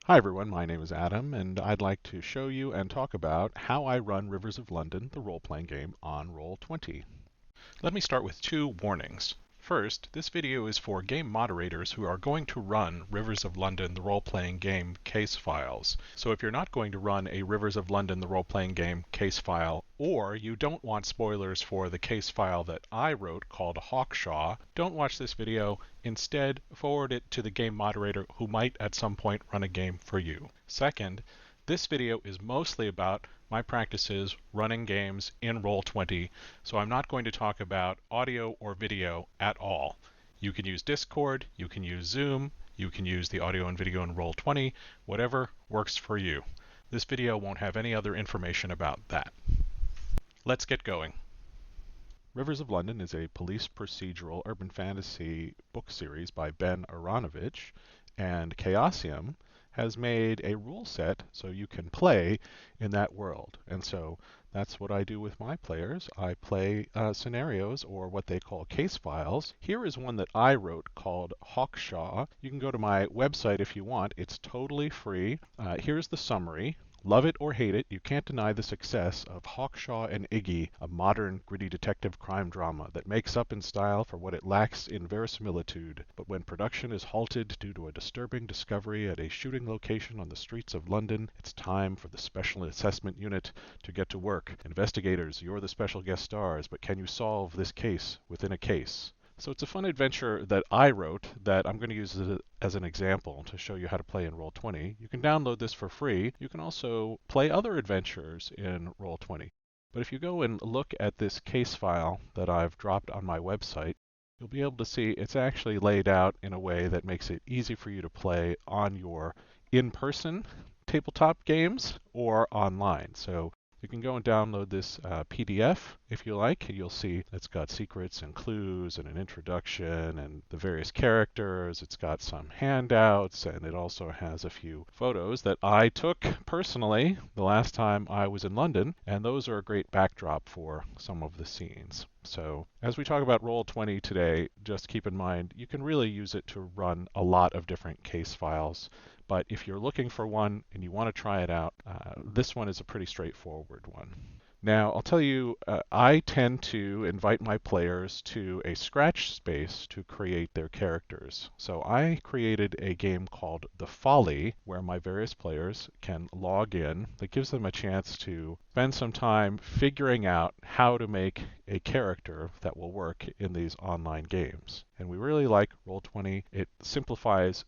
Hi everyone, my name is Adam, and I'd like to show you and talk about how I run Rivers of London, the role-playing game, on Roll20. Let me start with two warnings. First, this video is for game moderators who are going to run Rivers of London, the role-playing game case files. So if you're not going to run a Rivers of London, the role-playing game case file, or you don't want spoilers for the case file that I wrote called Hawkshaw, don't watch this video. Instead, forward it to the game moderator who might at some point run a game for you. Second, this video is mostly about my practices running games in Roll20, so I'm not going to talk about audio or video at all. You can use Discord, you can use Zoom, you can use the audio and video in Roll20, whatever works for you. This video won't have any other information about that. Let's get going. Rivers of London is a police procedural urban fantasy book series by Ben Aronovich, and Chaosium has made a rule set so you can play in that world. And so that's what I do with my players. I play scenarios, or what they call case files. Here is one that I wrote called Hawkshaw. You can go to my website if you want. It's totally free. Here's the summary. Love it or hate it, you can't deny the success of Hawkshaw and Iggy, a modern, gritty detective crime drama that makes up in style for what it lacks in verisimilitude. But when production is halted due to a disturbing discovery at a shooting location on the streets of London, it's time for the Special Assessment Unit to get to work. Investigators, you're the special guest stars, but can you solve this case within a case? So it's a fun adventure that I wrote that I'm going to use as an example to show you how to play in Roll20. You can download this for free. You can also play other adventures in Roll20. But if you go and look at this case file that I've dropped on my website, you'll be able to see it's actually laid out in a way that makes it easy for you to play on your in-person tabletop games or online. So you can go and download this PDF if you like. You'll see it's got secrets and clues and an introduction and the various characters. It's got some handouts, and it also has a few photos that I took personally the last time I was in London, and those are a great backdrop for some of the scenes. So as we talk about Roll20 today, just keep in mind you can really use it to run a lot of different case files. But if you're looking for one and you want to try it out, this one is a pretty straightforward one. Now, I'll tell you, I tend to invite my players to a scratch space to create their characters. So I created a game called The Folly, where my various players can log in. That gives them a chance to spend some time figuring out how to make a character that will work in these online games. And we really like Roll20. It simplifies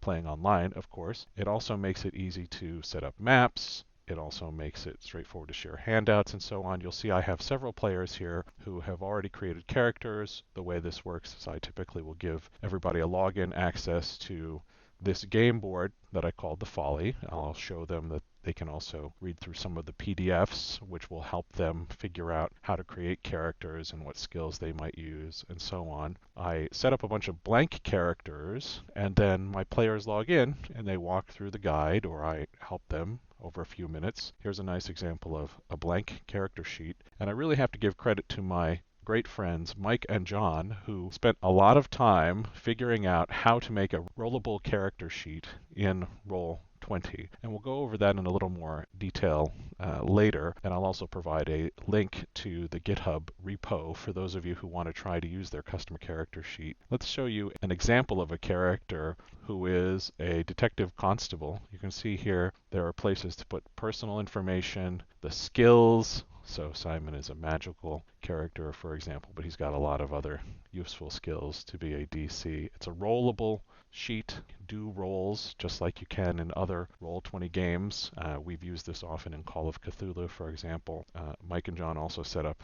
playing online, of course. It also makes it easy to set up maps. It also makes it straightforward to share handouts and so on. You'll see I have several players here who have already created characters. The way this works is I typically will give everybody a login access to this game board that I called The Folly. I'll show them that they can also read through some of the PDFs, which will help them figure out how to create characters and what skills they might use and so on. I set up a bunch of blank characters, and then my players log in and they walk through the guide, or I help them over a few minutes. Here's a nice example of a blank character sheet, and I really have to give credit to my great friends Mike and John, who spent a lot of time figuring out how to make a rollable character sheet in Roll20. And we'll go over that in a little more detail later. And I'll also provide a link to the GitHub repo for those of you who want to try to use their custom character sheet. Let's show you an example of a character who is a detective constable. You can see here there are places to put personal information, the skills. So Simon is a magical character, for example, but he's got a lot of other useful skills to be a DC. It's a rollable sheet. Do rolls just like you can in other Roll20 games. We've used this often in Call of Cthulhu, for example. Mike and John also set up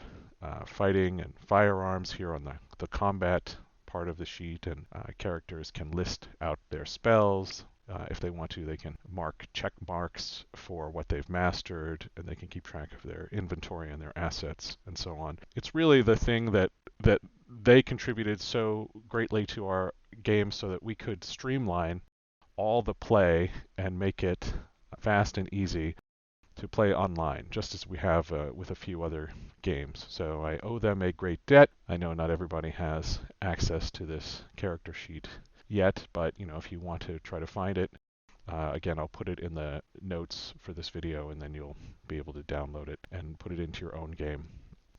fighting and firearms here on the combat part of the sheet, and characters can list out their spells. If they want to, they can mark check marks for what they've mastered, and they can keep track of their inventory and their assets and so on. It's really the thing that they contributed so greatly to our game so that we could streamline all the play and make it fast and easy to play online, just as we have with a few other games. So I owe them a great debt. I know not everybody has access to this character sheet yet, but if you want to try to find it, Again, I'll put it in the notes for this video, and then you'll be able to download it and put it into your own game.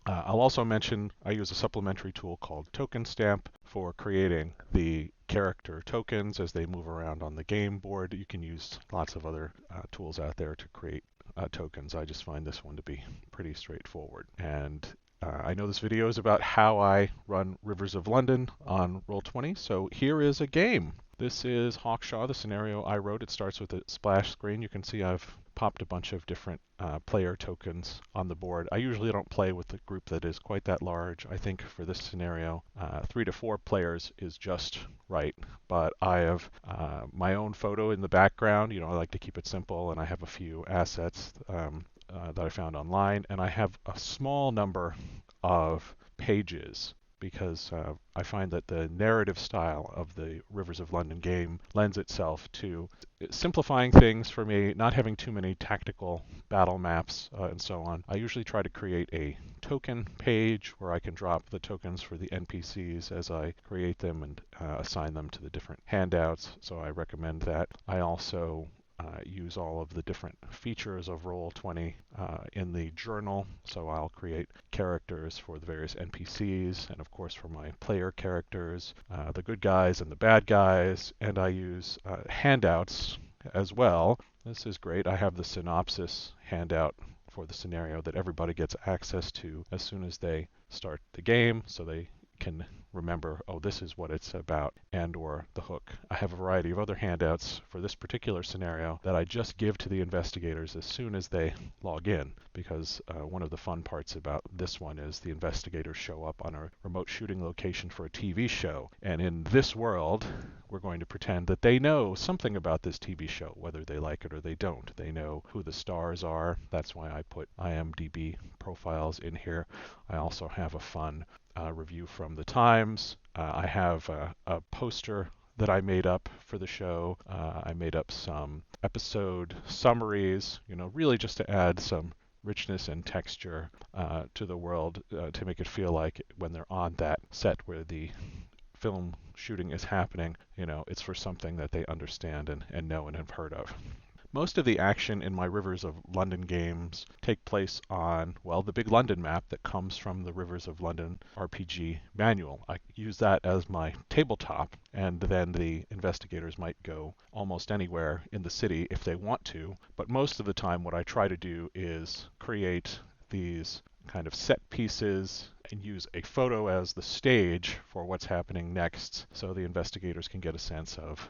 I'll also mention I use a supplementary tool called Token Stamp for creating the character tokens as they move around on the game board. You can use lots of other tools out there to create tokens. I just find this one to be pretty straightforward. And I know this video is about how I run Rivers of London on Roll20, so here is a game. This is Hawkshaw, the scenario I wrote. It starts with a splash screen. You can see I've popped a bunch of different player tokens on the board. I usually don't play with a group that is quite that large. I think for this scenario, 3 to 4 players is just right. But I have my own photo in the background. I like to keep it simple, and I have a few assets that I found online, and I have a small number of pages because I find that the narrative style of the Rivers of London game lends itself to simplifying things for me, not having too many tactical battle maps and so on. I usually try to create a token page where I can drop the tokens for the NPCs as I create them and assign them to the different handouts, so I recommend that. I also use all of the different features of Roll20 in the journal. So I'll create characters for the various NPCs and of course for my player characters, the good guys and the bad guys, and I use handouts as well. This is great. I have the synopsis handout for the scenario that everybody gets access to as soon as they start the game, so they can remember, oh, this is what it's about, and or the hook. I have a variety of other handouts for this particular scenario that I just give to the investigators as soon as they log in, because one of the fun parts about this one is the investigators show up on a remote shooting location for a TV show, and in this world we're going to pretend that they know something about this TV show, whether they like it or they don't. They know who the stars are. That's why I put IMDb profiles in here. I also have a fun review from the Times. I have a poster that I made up for the show. I made up some episode summaries, really just to add some richness and texture to the world to make it feel like when they're on that set where the film shooting is happening, it's for something that they understand and know and have heard of. Most of the action in my Rivers of London games take place on, well, the big London map that comes from the Rivers of London RPG manual. I use that as my tabletop, and then the investigators might go almost anywhere in the city if they want to. But most of the time what I try to do is create these kind of set pieces and use a photo as the stage for what's happening next, so the investigators can get a sense of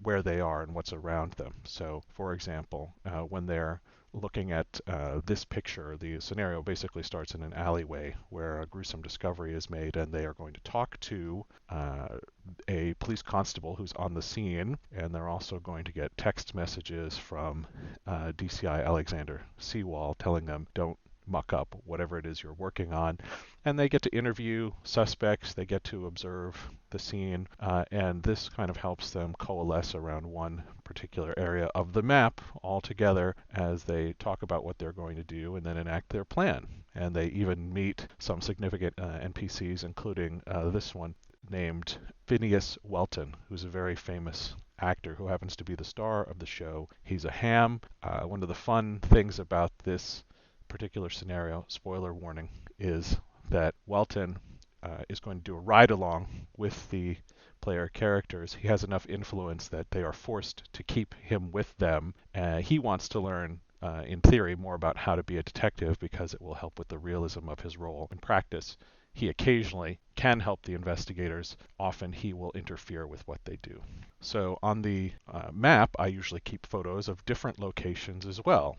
where they are and what's around them. So, for example, when they're looking at this picture, the scenario basically starts in an alleyway where a gruesome discovery is made, and they are going to talk to a police constable who's on the scene, and they're also going to get text messages from DCI Alexander Seawall telling them, don't muck up whatever it is you're working on. And they get to interview suspects, they get to observe the scene, and this kind of helps them coalesce around one particular area of the map all together as they talk about what they're going to do and then enact their plan. And they even meet some significant NPCs, including this one named Phineas Welton, who's a very famous actor who happens to be the star of the show. He's a ham. One of the fun things about this particular scenario, spoiler warning, is that Welton is going to do a ride along with the player characters. He has enough influence that they are forced to keep him with them. He wants to learn, in theory, more about how to be a detective because it will help with the realism of his role. In practice, he occasionally can help the investigators. Often he will interfere with what they do. So on the map, I usually keep photos of different locations as well.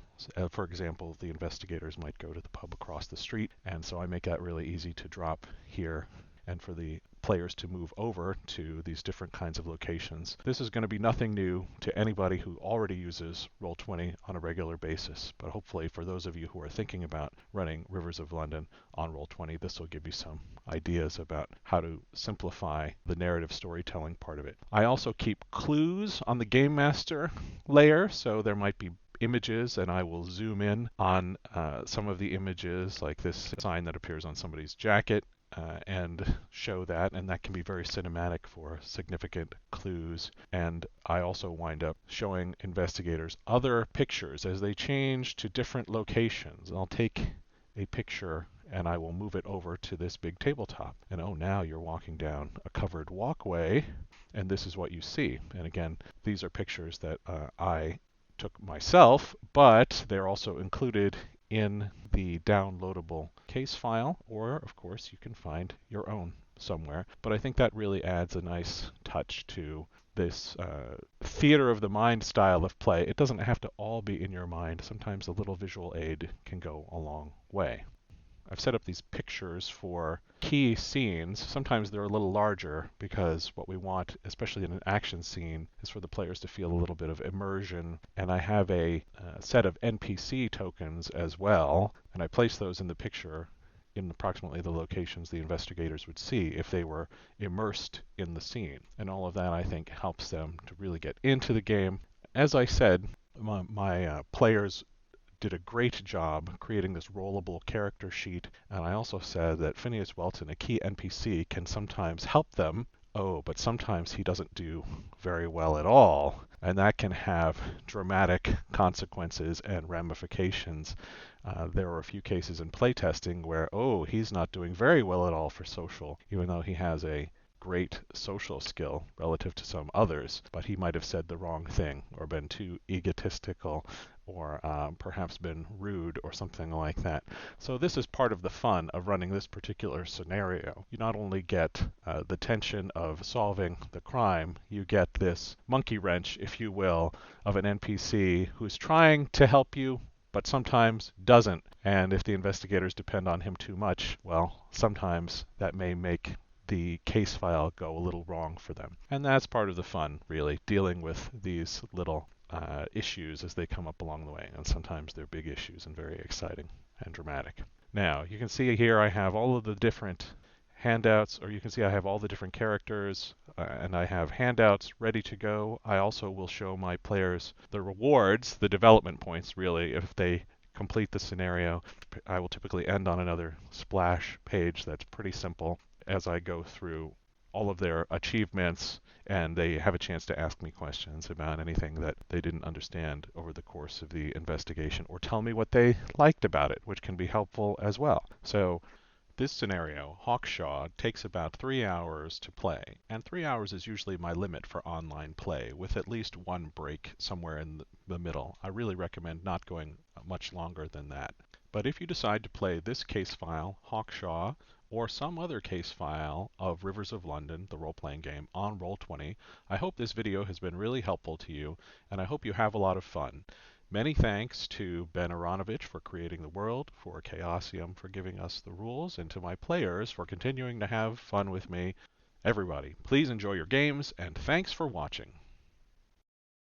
For example, the investigators might go to the pub across the street, and so I make that really easy to drop here and for the players to move over to these different kinds of locations. This is going to be nothing new to anybody who already uses Roll20 on a regular basis, but hopefully for those of you who are thinking about running Rivers of London on Roll20, this will give you some ideas about how to simplify the narrative storytelling part of it. I also keep clues on the Game Master layer, so there might be images, and I will zoom in on some of the images, like this sign that appears on somebody's jacket. and show that, and that can be very cinematic for significant clues. And I also wind up showing investigators other pictures as they change to different locations. I'll take a picture and I will move it over to this big tabletop. And oh, now you're walking down a covered walkway, and this is what you see. And again, these are pictures that I took myself, but they're also included in the downloadable case file, or of course you can find your own somewhere. But I think that really adds a nice touch to this theater of the mind style of play. It doesn't have to all be in your mind. Sometimes a little visual aid can go a long way. I've set up these pictures for key scenes. Sometimes they're a little larger because what we want, especially in an action scene, is for the players to feel a little bit of immersion. And I have a set of NPC tokens as well, and I place those in the picture in approximately the locations the investigators would see if they were immersed in the scene. And all of that, I think, helps them to really get into the game. As I said, my players did a great job creating this rollable character sheet, and I also said that Phineas Welton, a key NPC, can sometimes help them. Oh, but sometimes he doesn't do very well at all, and that can have dramatic consequences and ramifications. There were a few cases in playtesting where, oh, he's not doing very well at all for social, even though he has a great social skill relative to some others, but he might have said the wrong thing or been too egotistical or perhaps been rude or something like that. So this is part of the fun of running this particular scenario. You not only get the tension of solving the crime, you get this monkey wrench, if you will, of an NPC who's trying to help you but sometimes doesn't. And if the investigators depend on him too much, well, sometimes that may make the case file go a little wrong for them. And that's part of the fun, really, dealing with these little issues as they come up along the way. And sometimes they're big issues and very exciting and dramatic. Now, you can see here I have all of the different handouts, or you can see I have all the different characters, and I have handouts ready to go. I also will show my players the rewards, the development points, really, if they complete the scenario. I will typically end on another splash page that's pretty simple as I go through all of their achievements, and they have a chance to ask me questions about anything that they didn't understand over the course of the investigation, or tell me what they liked about it, which can be helpful as well. So this scenario, Hawkshaw, takes about 3 hours to play, and 3 hours is usually my limit for online play, with at least one break somewhere in the middle. I really recommend not going much longer than that. But if you decide to play this case file, Hawkshaw, or some other case file of Rivers of London, the role-playing game, on Roll20, I hope this video has been really helpful to you, and I hope you have a lot of fun. Many thanks to Ben Aronovich for creating the world, for Chaosium for giving us the rules, and to my players for continuing to have fun with me. Everybody, please enjoy your games, and thanks for watching.